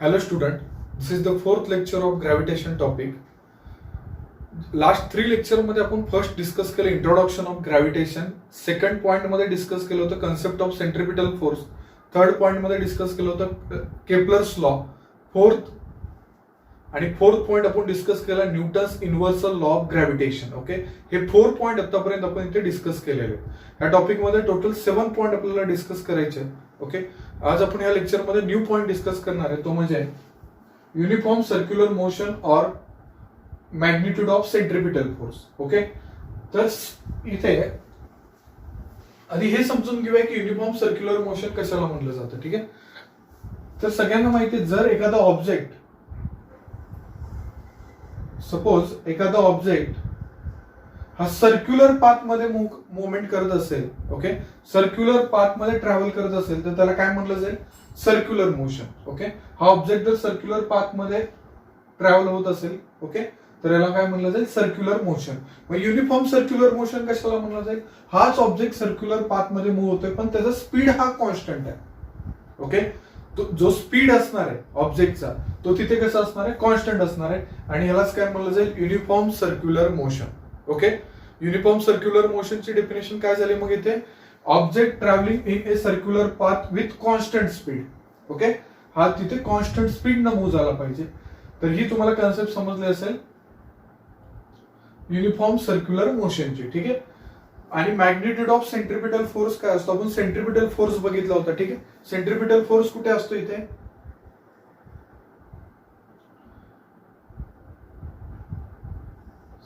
Hello student, this is the fourth lecture of gravitation topic. Last 3 lecture मध्ये आपण first discuss केलं introduction of gravitation, second point मध्ये discuss केलं होतं concept of centripetal force, third point मध्ये discuss केलं होतं केपलर्स लॉ, फोर्थ पॉइंट आपण डिस्कस केला Newton's universal law of gravitation. Okay, हे 4 पॉइंट आतापर्यंत आपण इथे डिस्कस केलेले. या टॉपिक मध्ये टोटल 7 पॉइंट आपल्याला डिस्कस करायचे. ओके, आज आपण या लेक्चर मध्ये न्यू पॉइंट डिस्कस करणार आहे, तो म्हणजे युनिफॉर्म सर्क्युलर मोशन और magnitude of centripetal force. Okay, तर इथे आधी हे समजून घेऊया की युनिफॉर्म सर्क्युलर मोशन कशाला म्हटलं जातं. ठीक आहे, तर सगळ्यांना माहिती आहे जर एखादा ऑब्जेक्ट, सपोज एखादा ऑब्जेक्ट हा सर्क्युलर पाथ मध्ये मुवमेंट करत असेल, ओके, सर्क्युलर पाथ मध्ये ट्रॅव्हल करत असेल तर त्याला काय म्हटलं जाईल, सर्क्युलर मोशन. ओके, हा ऑब्जेक्ट जर सर्क्युलर पाथ मध्ये ट्रॅव्हल होत असेल, ओके, तर याला काय म्हणलं जाईल, सर्क्युलर मोशन. मग युनिफॉर्म सर्क्युलर मोशन कशाला म्हणलं जाईल, हाच ऑब्जेक्ट सर्क्युलर पाथ मध्ये मूव्ह होतोय पण त्याचा स्पीड हा कॉन्स्टंट आहे. ओके, जो स्पीड असणार आहे ऑब्जेक्टचा तो तिथे कसा असणार आहे, कॉन्स्टंट असणार आहे, आणि ह्यालाच काय म्हणलं जाईल, uniform circular motion. Okay, uniform circular मोशनची डेफिनेशन काय झाली मग इथे, object travelling in a circular path with constant speed. Okay, हा तिथे कॉन्स्टंट स्पीड न मूव्ह झाला पाहिजे. तर ही तुम्हाला कन्सेप्ट समजली असेल युनिफॉर्म सर्क्युलर मोशनची. ठीक आहे, आणि मॅग्निट्यूड ऑफ सेंट्रिपिटल फोर्स काय असतो, आपण सेंट्रिपिटल फोर्स बघितला होता. ठीक आहे, सेंट्रिपिटल फोर्स कुठे असतो, इथे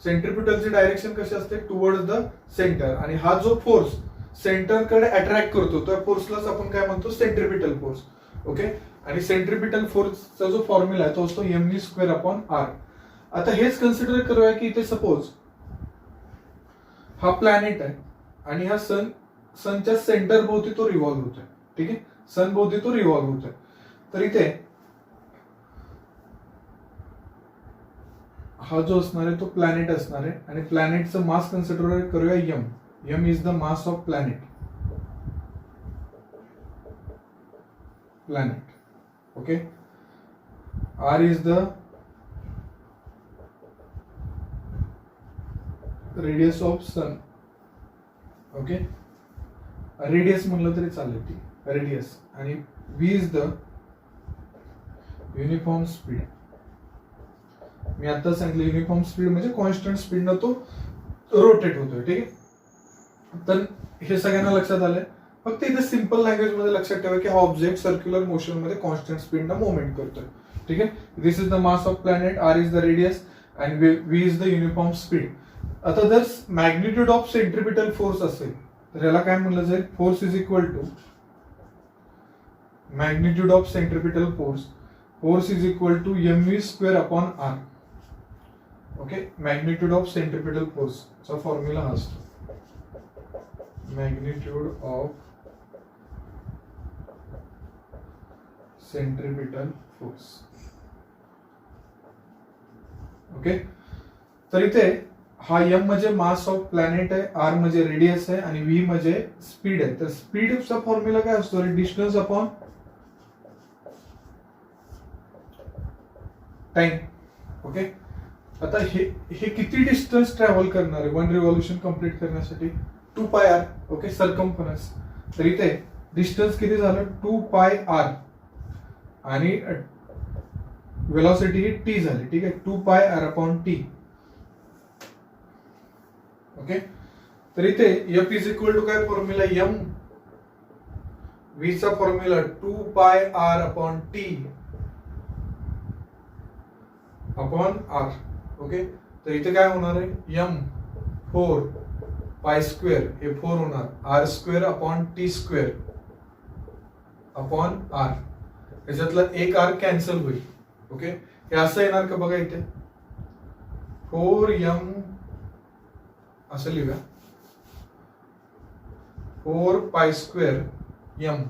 सेंट्रिपिटलची डायरेक्शन कशी असते, टुवर्ड्स द सेंटर, आणि हा जो फोर्स सेंटरकडे अट्रॅक्ट करतो त्या फोर्सलाच आपण काय म्हणतो, सेंट्रिपिटल फोर्स. ओके, आणि सेंट्रिपिटल फोर्सचा जो फॉर्म्युला आहे तो असतो mv²/r. आता हेच कन्सिडर करूया की इथे सपोज हा प्लॅनेट आहे आणि हा सनच्या सेंटर भोवती तो रिव्हॉल्व्ह होतोय. ठीक आहे, सन भोवती तो रिव्हॉल्व्ह होतोय. तर इथे हा जो असणार आहे तो प्लॅनेट असणार आहे, आणि प्लॅनेटचं मास कन्सिडर करूया m. m is the mass of planet. Okay, r is the radius of sun. Okay, radius म्हणलं तरी चालेल, ती रेडियस, आणि v is the uniform speed. मी आता सांगितलं युनिफॉर्म स्पीड म्हणजे कॉन्स्टंट स्पीड न तो रोटेट होतोय. ठीक आहे, तर हे सगळ्यांना लक्षात आलंय. फक्त इथे सिंपल लँग्वेज मध्ये लक्षात ठेवा की हा ऑब्जेक्ट सर्क्युलर मोशन मध्ये कॉन्स्टंट स्पीड न मुवमेंट करतोय. ठीक आहे, this is the mass of planet, r is the radius, and v is the uniform speed. आता जर मॅग्निट्यूड ऑफ सेंट्रिपिटल फोर्स असेल तर याला काय म्हणलं जाईल, force is equal to magnitude of centripetal force is equal to mv²/r. Okay, magnitude of centripetal फोर्सचा formula हा असतो, magnitude of centripetal force. Okay, तर इथे हा m म्हणजे मास ऑफ प्लॅनेट आहे, r म्हणजे रेडियस आहे, आणि v म्हणजे स्पीड आहे. तर स्पीडचा फॉर्म्युला काय असतो, डिस्टन्स अपॉन टाइम. ओके, आता हे किती डिस्टन्स ट्रॅव्हल करणार आहे 1 रिव्हॉल्युशन कंप्लीट करण्यासाठी, 2πr. Okay, circumference. तर इथे डिस्टन्स किती झालं, 2πr, आणि वेलोसिटी ही t झाली. ठीक आहे, 2πr/t. ओके, तर इथे f इज इक्वल टू काय फॉर्म्युला, m, v चा formula 2πr/t upon r. Okay, तर इथे काय होणार आहे, m 4π² हे 4 होणार, r²/t² अपॉन r. याच्यातला एक r कॅन्सल होईल. ओके, हे असं येणार का बघा, इथे 4m असं लिहूया, 4π²m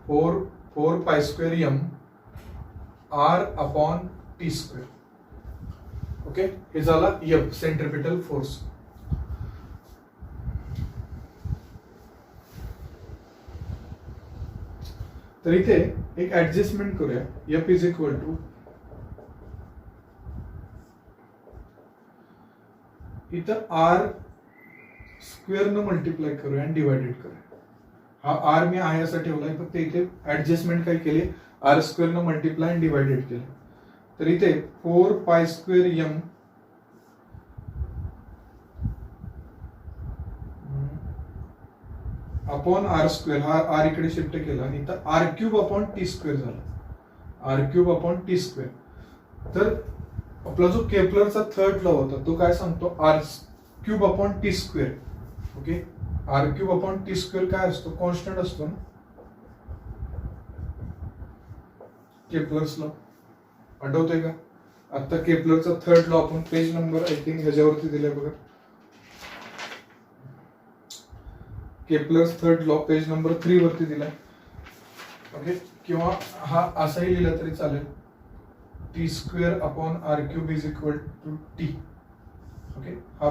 4π²m r/t². ओके, हे झाला f सेंट्रिपिटल फोर्स. तर इथे एक ऍडजस्टमेंट करूया. F इज इक्वल टू इथं R स्क्वेअर न मल्टिप्लाय करूया आणि डिवायडेड करूया. हा R मी आहे असा ठेवलाय, फक्त इथे ऍडजस्टमेंट काय केली, R स्क्वेअर न मल्टिप्लाय आणि डिवायडेड केले. तर इथे 4 pi square M upon R square, हा R इकडे शिफ्ट केला आणि इथं R cube upon T square झाला. R cube upon T square. तर आपला जो केपलरचा थर्ड लॉ होता तो काय सांगतो, R cube upon T square. Okay, R cube upon T square काय असतो, कॉन्स्टंट असतो ना केपलर्स लॉ. आठवतोय का? आता केपलरचा थर्ड लॉ आपण पेज नंबर आय थिंक ह्याच्यावरती दिलाय बघा. Kepler's third law page number 3 वरती दिलाय. ओके, किंवा हा असाही लिहिला तरी चालेल, T square upon R cube is equal to T. Okay, हा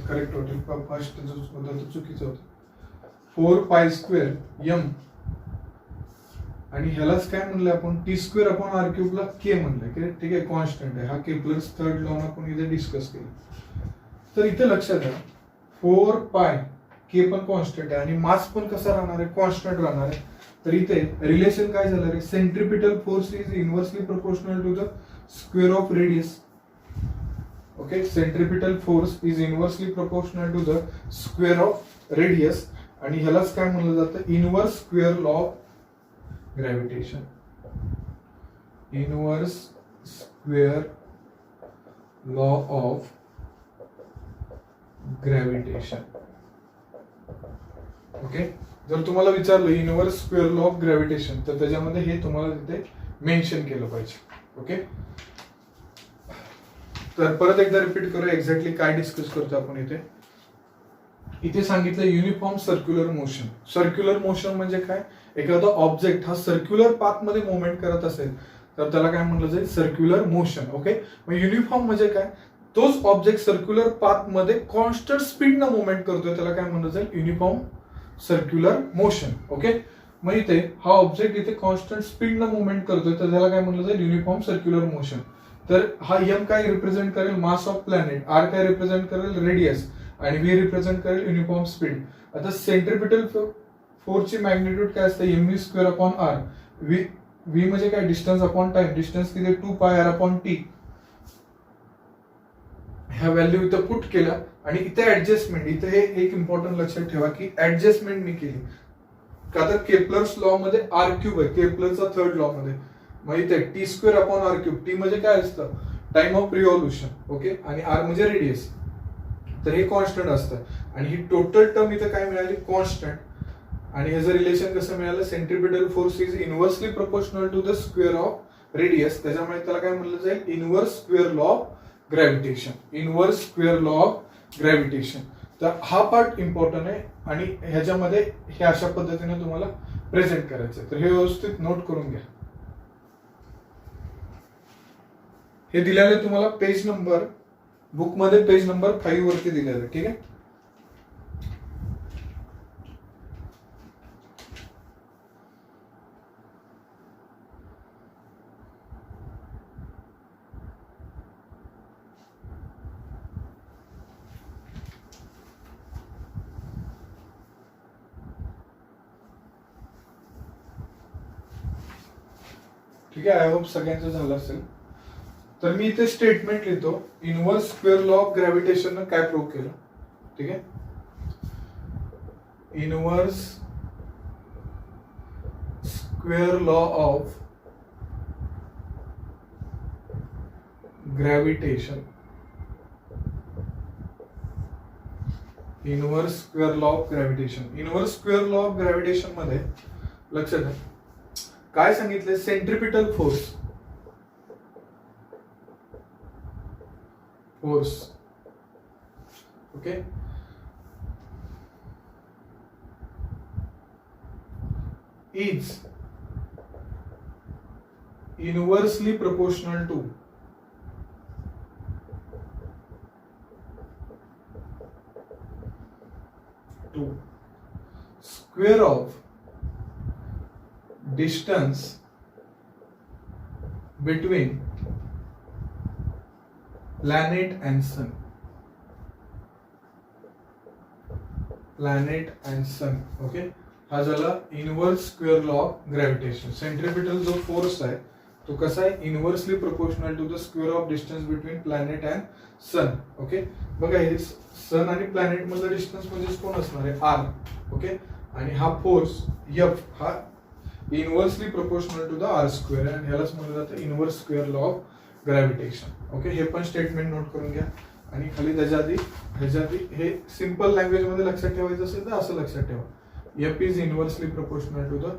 करेक्ट होईल. फर्स्ट जो होता तो चुकीचा होता. 4 पाय स्क्वेअर एम आणि ह्यालाच काय म्हणलं आपण, टी स्क्वेअर अपॉन आर क्यूबला के म्हणलंय. ठीक आहे, कॉन्स्टंट आहे. हा केपलर्स थर्ड लॉ आपण इथे डिस्कस केला. तर इथे लक्षात द्या, 4 पाय के पण कॉन्स्टंट आहे आणि मास पण कसा राहणार आहे, कॉन्स्टंट राहणार आहे. तर इथे रिलेशन काय झालं रे, centripetal force is inversely proportional to the square of radius. Okay, centripetal force is inversely proportional to the square of radius आणि ह्यालाच काय म्हणलं जातं, inverse square law of gravitation. Inverse square law of gravitation. Okay, जर तुम्हाला विचारलं inverse square law of gravitation तर त्याच्यामध्ये हे तुम्हाला तिथे मेन्शन केलं पाहिजे. ओके, तर परत एकदा रिपीट करूया एक्झॅक्टली काय डिस्कस करतो आपण इथे. इथे सांगितलं uniform circular motion. Circular motion म्हणजे काय, एखादा ऑब्जेक्ट हा सर्क्युलर पाथ मध्ये मुवमेंट करत असेल तर त्याला काय म्हणलं जाईल, सर्क्युलर मोशन. ओके, मग युनिफॉर्म म्हणजे काय, तोच ऑब्जेक्ट सर्क्युलर पाथ मध्ये कॉन्स्टंट स्पीडनं मुवमेंट करतोय त्याला काय म्हणलं जाईल, युनिफॉर्म सर्क्युलर मोशन. ओके, मग इथे हा ऑब्जेक्ट इथे कॉन्स्टंट स्पीडनं मुवमेंट करतोय तर त्याला काय म्हणलं जाईल, युनिफॉर्म सर्क्युलर मोशन. तर हा एम काय रिप्रेझेंट करेल, मास ऑफ प्लॅनेट. आर काय रिप्रेझेंट करेल, रेडियस. आणि व्ही रिप्रेझेंट करेल युनिफॉर्म स्पीड. आता सेंट्रिपिटल फोर्सची मॅग्निट्यूड काय असते, M V square upon R. V म्हणजे काय, डिस्टन्स अपॉन टाइम. डिस्टन्स किती, 2 पाय आर अपॉन टी. ह्या व्हॅल्यू इथं पुट केल्या आणि इथे ऍडजस्टमेंट. इथे हे एक इम्पॉर्टंट लक्षात ठेवा की ऍडजस्टमेंट मी केली का, तर केपलर्स लॉ मध्ये आर क्यूब आहे, केपलरचा थर्ड लॉ मध्ये. मग इथे T square upon R cube. T म्हणजे काय असतं, टाइम ऑफ रिव्हॉल्युशन. ओके, आणि आर म्हणजे रेडियस. तर हे कॉन्स्टंट असतं आणि ही टोटल टर्म इथं काय मिळाली, कॉन्स्टंट. आणि ह्याचं रिलेशन कसं मिळालं, centripetal force is inversely proportional to the square of radius. त्याच्यामुळे त्याला काय म्हणलं जाईल, inverse square law of gravitation. Inverse square law of gravitation. तर हा पार्ट इम्पॉर्टंट आहे आणि ह्याच्यामध्ये हे अशा पद्धतीने तुम्हाला प्रेझेंट करायचं. तर हे व्यवस्थित नोट करून घ्या. हे दिलेलं तुम्हाला पेज नंबर, बुक मध्ये पेज नंबर 5 वरती दिलेलं. ठीक आहे, ठीक आहे. आय होप सगळ्यांचं झालं असेल. तर मी इथे स्टेटमेंट लिहितो, inverse square law of gravitation काय प्रूव्ह केलं. ठीक आहे, inverse square law of gravitation. Inverse square law of gravitation. Inverse square law of gravitation मध्ये लक्षात घ्या काय सांगितले, centripetal force. Okay, is inversely proportional to square of distance between planet and sun. Planet and sun. Okay, हा झाला inverse square law of gravitation. Centripetal जो force आहे तो कसा आहे, inversely proportional to the square of distance between planet and sun. Okay, बघा हे सन आणि प्लॅनेट मधलं डिस्टन्स म्हणजे कोण असणार आहे, आर. ओके, आणि हा फोर्स एफ हा inversely proportional to the R square, आणि ह्यालाच म्हणलं जातं inverse square law of gravitation. Okay, हे पण स्टेटमेंट नोट करून घ्या. आणि खाली ह्याच्या आधी हे सिंपल लँग्वेज मध्ये लक्षात ठेवायचं असेल तर असं लक्षात ठेवा, F is inversely proportional to the,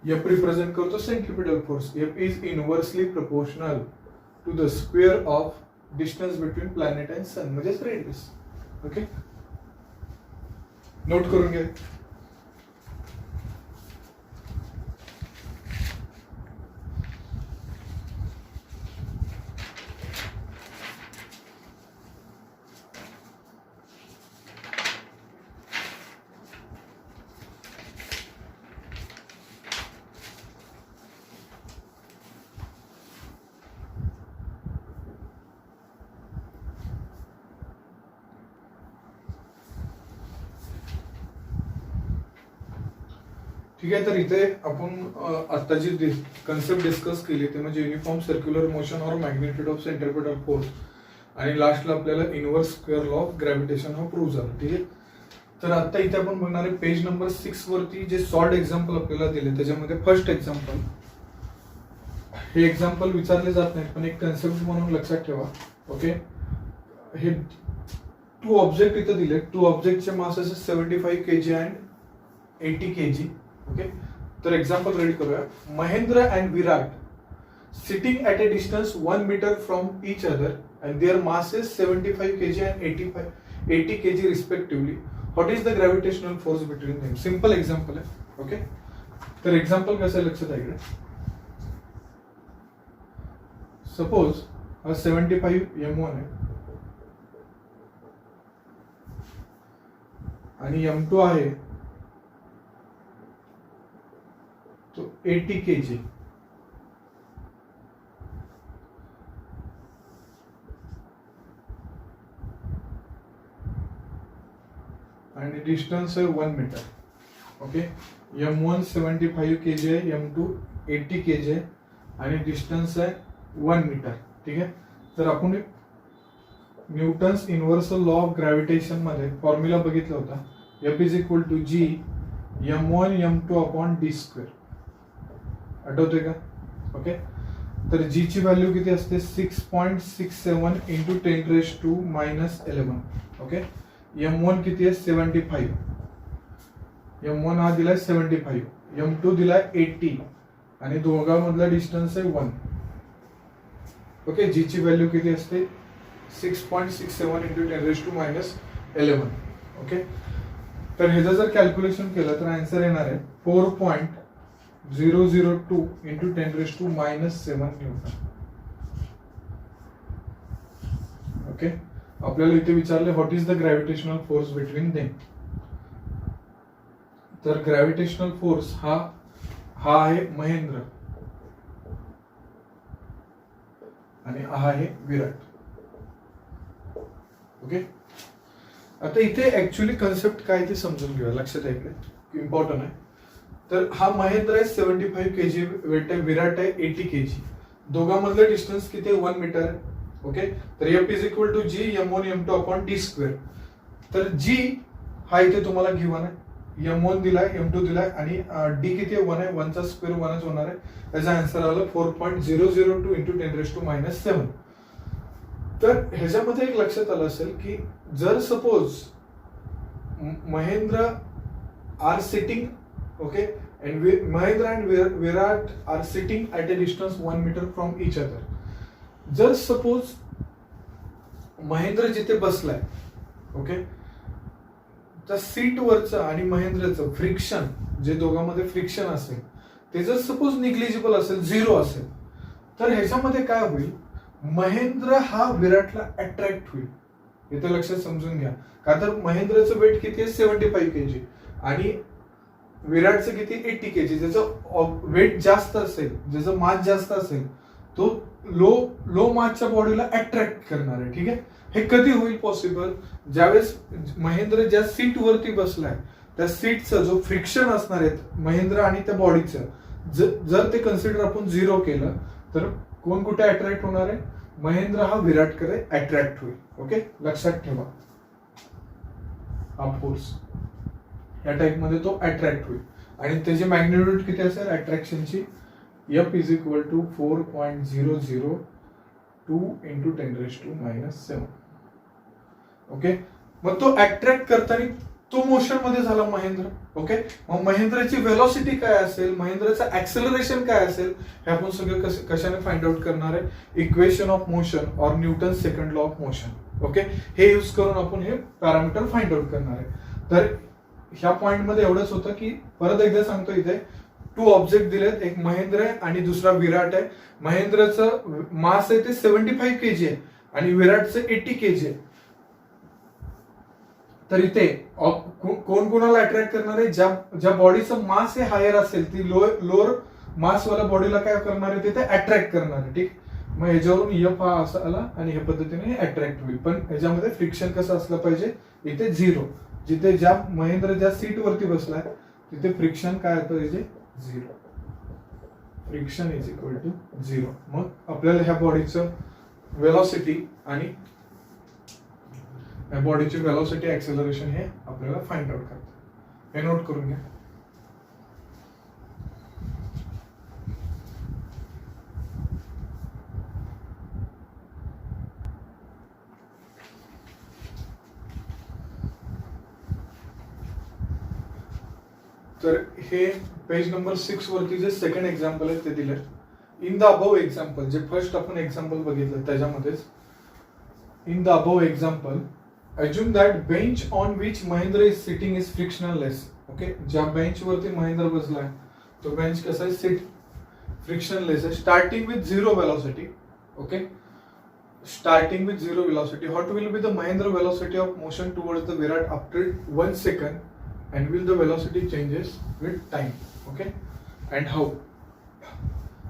F represent करतो centripetal force, F is inversely proportional to the square of distance between planet and sun, म्हणजेच रेडियस. ओके, नोट करून घ्या. ठीक आहे, तर इथे आपण आता जी कन्सेप्ट डिस्कस केली ते म्हणजे युनिफॉर्म सर्क्युलर मोशन और मॅग्निट्यूड ऑफ सेंट्रिपिटल फोर्स, आणि लास्टला आपल्याला inverse square law of gravitation हा प्रूव्ह झाला. ठीक आहे, तर आता इथे आपण बघणार आहे पेज नंबर 6 वरती जे सॉल्ड एक्झाम्पल आपल्याला दिले त्याच्यामध्ये फर्स्ट एक्झाम्पल, हे एक्झाम्पल विचारले जात नाहीत पण एक कन्सेप्ट म्हणून लक्षात ठेवा. ओके, हे 2 ऑब्जेक्ट इथे दिले, 2 ऑब्जेक्टचे मास असे 75 kg अँड 80 kg. ओके, तर एक्झाम्पल रेडी करूया. Mahendra and Virat sitting at a distance 1 metre from each other and their masses 75 kg and 80 kg respectively. What is the gravitational force between them. Simple example आहे. Okay, तर example कसं आहे लक्षात आहे इकडे. Suppose हा 75 m1 आहे आणि m2 आहे तो 80 kg. आणि डिस्टन्स आहे 1 मीटर. ओके, m1 75 kg आहे, m2 80 kg आहे आणि डिस्टन्स आहे 1 मीटर. ठीक आहे, तर आपण Newton's universal law of gravitation मध्ये फॉर्म्युला बघितला होता, F is equal to G m1 m2 upon d square. आठवतंय का. ओके, तर G ची व्हॅल्यू किती असते 6.67 इंटू 10⁻⁻11. ओके, m1 किती आहे 75, m1 हा दिलाय 75, m2 दिलाय 80 आणि दोघांमधला डिस्टन्स आहे 1. ओके, G ची व्हॅल्यू किती असते 6.67 इंटू 10⁻11. ओके, तर ह्याचं जर कॅल्क्युलेशन केलं तर आन्सर येणार आहे 4.002 इंटू 10⁻⁻7 न्यूटन. ओके, आपल्याला इथे विचारले what is the gravitational force between them. तर ग्रॅव्हिटेशनल फोर्स हा आहे महेंद्र आणि हा आहे विराट. ओके, आता इथे ऍक्च्युअली कन्सेप्ट काय ते समजून घेऊया. लक्षात आहे इकडे इम्पॉर्टंट आहे. तर हा महेंद्र आहे 75 kg वेट आहे, विराट आहे 80 kg. दोघांमधलं डिस्टन्स किती आहे 1 मीटर आहे. ओके, तर F is equal to G m1 m2 upon d square. तर G हा इथे तुम्हाला गिवन आहे, m1 दिलाय m2 दिलाय आणि d किती आहे 1 आहे, 1 चा स्क्वेअर 1च होणार आहे. त्याचा आन्सर आला 4.002 इंटू 10⁻⁻7. तर ह्याच्यामध्ये एक लक्षात आलं असेल की जर suppose Mahendra are sitting, okay, and Mahindra and Virat are sitting at a distance 1 meter from each other. जर सपोज महेंद्र जिथे बसलाय, ओके, त्या सीट वरचं आणि महेंद्रचं फ्रिक्शन, जे दोघांमध्ये फ्रिक्शन असेल ते जर सपोज निग्लिजिबल असेल, 0 असेल, तर ह्याच्यामध्ये काय होईल, महेंद्र हा विराटला अट्रॅक्ट होईल. इथे लक्षात समजून घ्या, का तर महेंद्रचं वेट किती आहे 75 kg आणि विराटचं किती 80 kg. ज्याचं वेट जास्त असेल, ज्याचं मास जास्त असेल तो लो मासच्या बॉडीला अट्रॅक्ट करणार आहे. ठीक आहे, हे कधी होईल पॉसिबल? ज्यावेळेस महेंद्र ज्या सीट वरती बसलाय त्या सीटचं जो फ्रिक्शन असणार आहे महेंद्र आणि त्या बॉडीचं, जर ते कन्सिडर आपण 0 केलं तर कोण कुठे अट्रॅक्ट होणार आहे? महेंद्र हा विराटकडे अट्रॅक्ट होईल. ओके, लक्षात ठेवा. हा फोर्स या टाइप मध्ये तो अट्रॅक्ट होईल आणि त्याची मॅग्निट्यूड किती असेल अट्रॅक्शनची? F is equal to 4.002 into 10⁻⁻⁷. Okay, मग तो अट्रॅक्ट करताना तो मोशन मध्ये झाला महेंद्र. ओके, मग महेंद्रची वेलोसिटी काय असेल, महेंद्रचं ऍक्सेलरेशन काय असेल, हे आपण सगळं कशाने फाइंड आउट करणार आहे? इक्वेशन ऑफ मोशन और Newton second law of motion. Okay, हे यूज करून आपण हे पॅरामीटर फाइंड आउट करणार आहे. तर ह्या पॉइंट मध्ये एवढंच होतं की परत एकदा सांगतो, इथे 2 ऑब्जेक्ट दिलेत, एक महेंद्र आहे आणि दुसरा विराट आहे. महेंद्रचं मास आहे ते 75 kg आहे आणि विराटचं 80 kg आहे. तर इथे कोण कोणाला अट्रॅक्ट करणार आहे? ज्या बॉडीचं मास हे हायर असेल ती लोअर मासवाल्या बॉडीला काय करणार आहे? तिथे अट्रॅक्ट करणार आहे. ठीक, मग ह्याच्यावरून F हा असा आला आणि ह्या पद्धतीने अट्रॅक्ट होईल. पण ह्याच्यामध्ये फ्रिक्शन कसं असलं पाहिजे? इथे 0. जिथे महेंद्र ज्या सीट वरती बसलाय तिथे फ्रिक्शन काय होतं? इथे 0. Friction is equal to 0. मग आपल्याला ह्या बॉडीचं वेलॉसिटी आणि या बॉडीची वेलॉसिटी ऍक्सेलरेशन हे आपल्याला फाइंड आउट करतात. हे नोट करून घ्या. तर हे पेज नंबर 6 वरती जे सेकंड एक्झाम्पल आहे ते दिले. इन द अबव एक्झाम्पल, जे फर्स्ट आपण एक्झाम्पल बघितलं त्याच्यामध्येच, in the above example assume that bench on which Mahindra is sitting is frictionless. Okay, ज्या बेंच वरती महेंद्र बसलाय तो बेंच कसा आहे? सीट फ्रिक्शनलेस आहे. Starting with 0 velocity. Okay, starting with 0 velocity. What will be the Mahendra velocity of motion towards the Virat after 1 second and will the velocity changes with time. Okay, and how?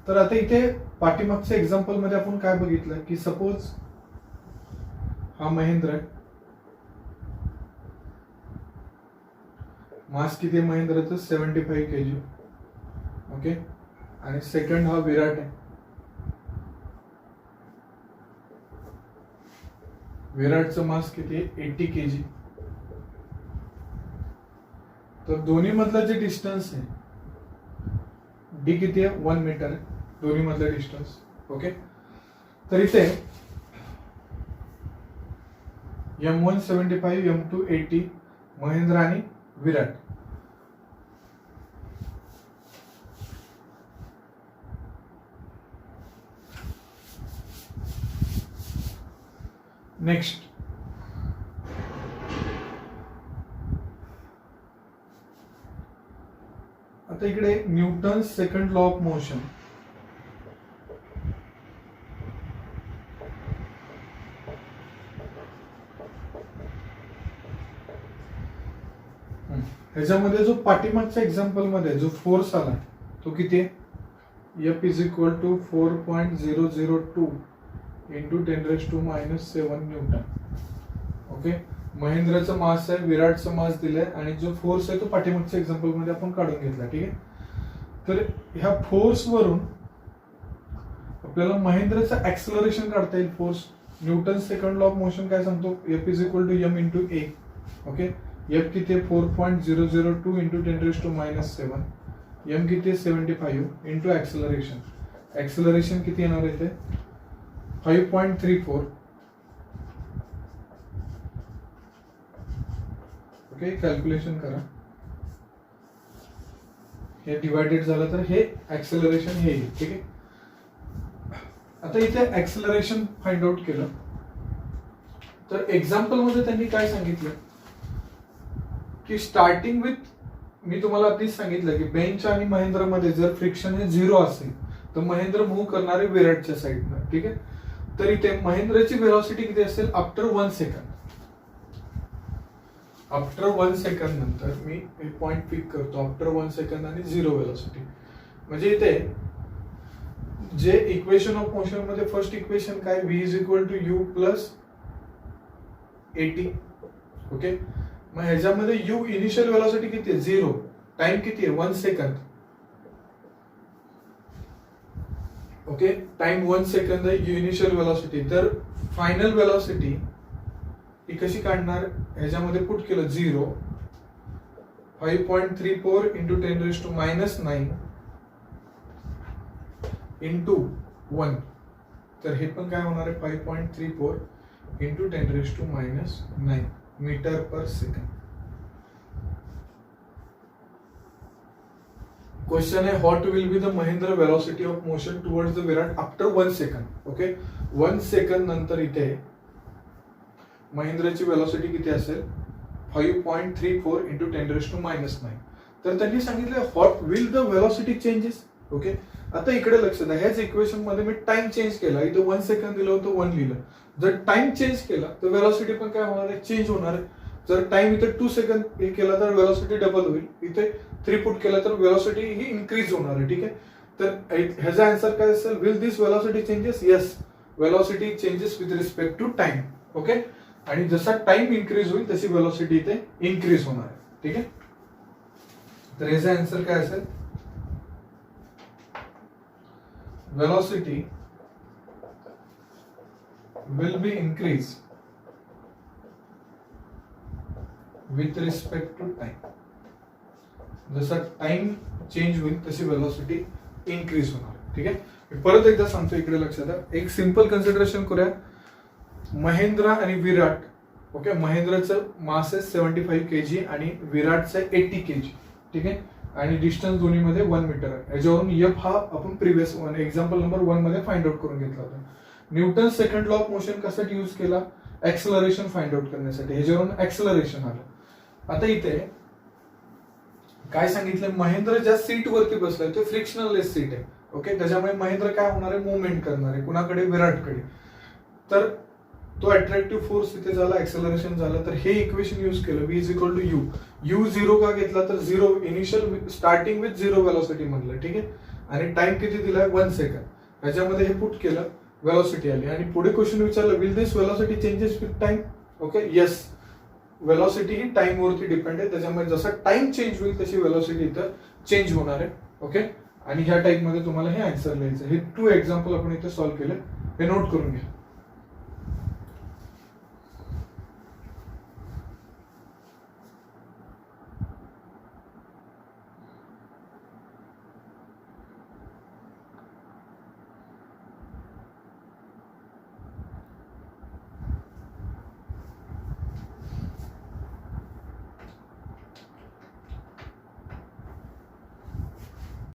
तर आता इथे पाठीमागच्या example मध्ये आपण काय बघितलं की सपोज हा महेंद्र आहे, मास किती आहे महेंद्रचं? 75 kg. ओके, आणि सेकंड हा विराट आहे. विराटचं मास किती आहे? 80 kg. तर दोन्ही मधलं जे डिस्टन्स आहे डी किती आहे? 1 मीटर आहे दोन्ही मधलं डिस्टन्स. ओके, तर इथे M1 75, M2 80, महेंद्र आणि विराट. नेक्स्ट, आता इकडे Newton second law of motion. ह्याच्यामध्ये जो पाठीमागच्या एक्झाम्पल मध्ये जो फोर्स आला तो किती आहे? F is equal to 4.002 into 10⁻⁻⁷ Newton. Okay, महेंद्रचं मास आहे, विराटचं मास दिलंय आणि जो फोर्स आहे तो पाठीमागच्या एक्झाम्पल मध्ये आपण काढून घेतला. ठीक आहे, तर ह्या फोर्स वरून आपल्याला महेंद्रचं ऍक्सेलरेशन काढता येईल. Force Newton second law of motion काय सांगतो? F is equal to m into a. Okay, F किती आहे? 4.002 into 10⁻⁷. M किती आहे? 75 इंटू ऍक्सेलरेशन. ऍक्सेलरेशन किती येणार आहे? 5.34. ओके, कॅल्क्युलेशन करा. हे डिवायडेड झालं तर हे ऍक्सेलरेशन हे येईल. ठीक आहे, आता इथे ऍक्सेलरेशन फाइंड आउट केलं तर एक्झाम्पल मध्ये त्यांनी काय सांगितलं की स्टार्टिंग विथ, मी तुम्हाला आधीच सांगितलं की बेंच आणि महेंद्र मध्ये जर फ्रिक्शन हे 0 असेल तर महेंद्र मूव्ह करणारे विराटच्या साईडनं. ठीक आहे, तर इथे महेंद्रची वेलॉसिटी किती असेल? After 1 second. आफ्टर 1 सेकंड नंतर मी हे पॉइंट पिक करतो. आफ्टर 1 सेकंड आणि 0 वेलॉसिटी म्हणजे इथे जे इक्वेशन ऑफ मोशन मध्ये फर्स्ट इक्वेशन काय, v is equal to u plus at. Okay, मग ह्याच्यामध्ये u इनिशियल वेलोसिटी किती आहे, 0. टाइम किती आहे, 1 सेकंद. ओके, टाइम 1 सेकंद आहे u इनिशियल वेलोसिटी. तर फायनल वेलोसिटी ही कशी काढणार, ह्याच्यामध्ये पुट केलं 0, 5.34 इंटू 10⁻⁹ इंटू 1. तर हे पण काय होणार आहे, 5.34 इंटू 10⁻⁹ मीटर पर सेकंड. क्वेश्चन है what will be the Mahendra velocity of motion towards the Virat after 1 second. Okay, 1 second नंतर इथे महेंद्रची वेलोसिटी किती असेल, 5.34 इंटू 10⁻⁹. तर त्यांनी सांगितलं what will the velocity changes. Okay, आता इकडे लक्ष द्या, ह्याच इक्वेशन मध्ये मी टाइम चेंज केला, इथं 1 सेकंद दिलं होतं, 1 लिहिलं. जर टाइम चेंज केला तर वेलोसिटी पण काय होणार आहे, चेंज होणार आहे. जर टाइम इथे 2 सेकंद हे केला तर वेलोसिटी डबल होईल, इथे 3 पुट केला तर वेलोसिटी ही इन्क्रीज होणार आहे. ठीक आहे, तर ह्याचा आन्सर काय असेल, will this velocity changes. Yes, velocity changes with respect to time. Okay, आणि जसा टाइम इन्क्रीज होईल तशी वेलोसिटी इथे इन्क्रीज होणार आहे. ठीक आहे, तर ह्याचा आन्सर काय असेल, velocity will be increase with respect to time. जसा टाइम चेंज होईल तशी वेलोसिटी इन्क्रीज होणार. ठीक आहे, परत एकदा सांगतो, इकडे लक्षात द्या. एक सिंपल कन्सिडरेशन करूया. महेंद्र आणि विराट. ओके, महेंद्रचं मास आहे 75 kg आणि विराटचं 80 kg. ठीक आहे, आणि डिस्टन्स दोन्ही मध्ये 1 मीटर आहे. याच्यावरून एफ हा आपण प्रिव्हियस एक्झाम्पल नंबर 1 मध्ये फाइंड आउट करून घेतला होता. Newton second law of motion कशासाठी यूज केला, ऍक्सलरेशन फाइंड आउट करण्यासाठी. ह्याच्यावरून ऍक्सलरेशन आलं. आता इथे काय सांगितलं, महेंद्र ज्या सीट वरती बसलाय ते फ्रिक्शनलेस सीट आहे. ओके, त्याच्यामुळे महेंद्र काय होणार आहे, मुवमेंट करणार आहे. कुणाकडे, विराटकडे. तर तो अट्रॅक्टिव्ह फोर्स इथे झाला, ऍक्सलरेशन झालं. तर हे इक्वेशन यूज केलं, v is equal to u. U 0 का घेतला, तर 0 इनिशियल स्टार्टिंग विथ 0 वेलोसिटी म्हणलं. ठीक आहे, आणि टाइम किती दिलाय, 1 सेकंद. ह्याच्यामध्ये हे पुट केलं, वेलोसिटी आली. आणि पुढे क्वेश्चन विचारलं, will this velocity changes with time. Okay, yes, velocity he time वरती डिपेंड आहे. त्याच्यामुळे जसा टाइम चेंज होईल तशी वेलोसिटी इथं चेंज होणार आहे. ओके, आणि ह्या टाइप मध्ये तुम्हाला हे आन्सर लिहायचं. हे 2 एक्झाम्पल आपण इथे सॉल्व्ह केले, हे नोट करून घ्या.